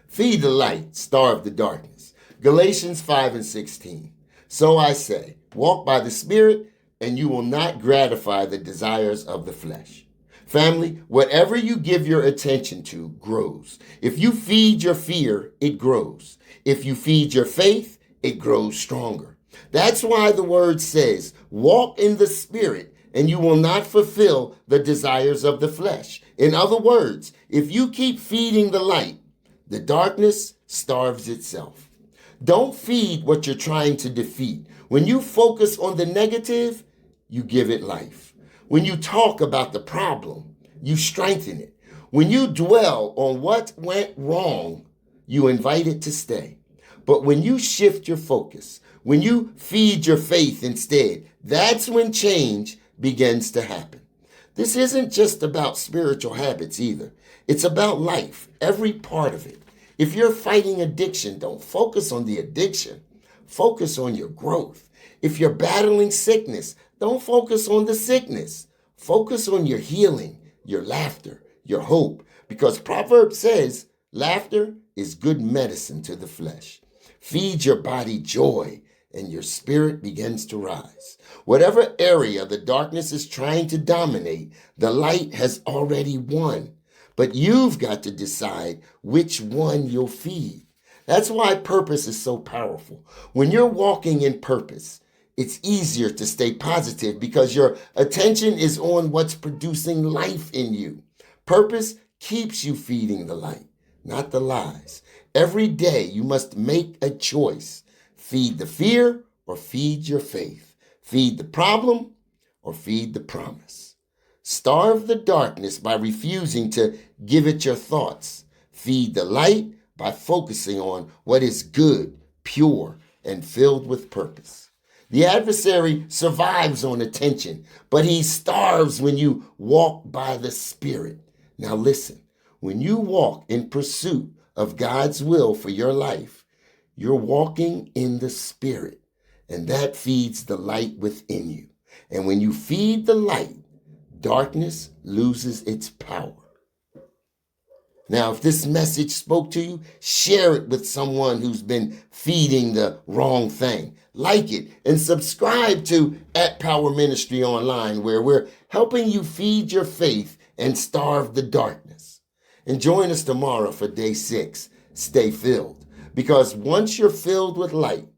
Feed the light, starve the darkness. Galatians 5:16. So I say, walk by the Spirit, and you will not gratify the desires of the flesh. Family, whatever you give your attention to grows. If you feed your fear, it grows. If you feed your faith, it grows stronger. That's why the word says, walk in the Spirit, and you will not fulfill the desires of the flesh. In other words, if you keep feeding the light, the darkness starves itself. Don't feed what you're trying to defeat. When you focus on the negative, you give it life. When you talk about the problem, you strengthen it. When you dwell on what went wrong, you invite it to stay. But when you shift your focus, when you feed your faith instead, that's when change begins to happen. This isn't just about spiritual habits either. It's about life, every part of it. If you're fighting addiction, don't focus on the addiction. Focus on your growth. If you're battling sickness, don't focus on the sickness. Focus on your healing, your laughter, your hope. Because Proverbs says, laughter is good medicine to the flesh. Feed your body joy, and your spirit begins to rise. Whatever area the darkness is trying to dominate, the light has already won. But you've got to decide which one you'll feed. That's why purpose is so powerful. When you're walking in purpose, it's easier to stay positive because your attention is on what's producing life in you. Purpose keeps you feeding the light, not the lies. Every day you must make a choice. Feed the fear or feed your faith. Feed the problem or feed the promise. Starve the darkness by refusing to give it your thoughts. Feed the light by focusing on what is good, pure, and filled with purpose. The adversary survives on attention, but he starves when you walk by the Spirit. Now listen, when you walk in pursuit of God's will for your life, you're walking in the Spirit, and that feeds the light within you. And when you feed the light, darkness loses its power. Now, if this message spoke to you, share it with someone who's been feeding the wrong thing. Like it and subscribe to @Power Ministry Online, where we're helping you feed your faith and starve the darkness. And join us tomorrow for day 6. Stay filled. Because once you're filled with light,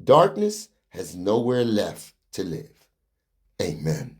darkness has nowhere left to live. Amen.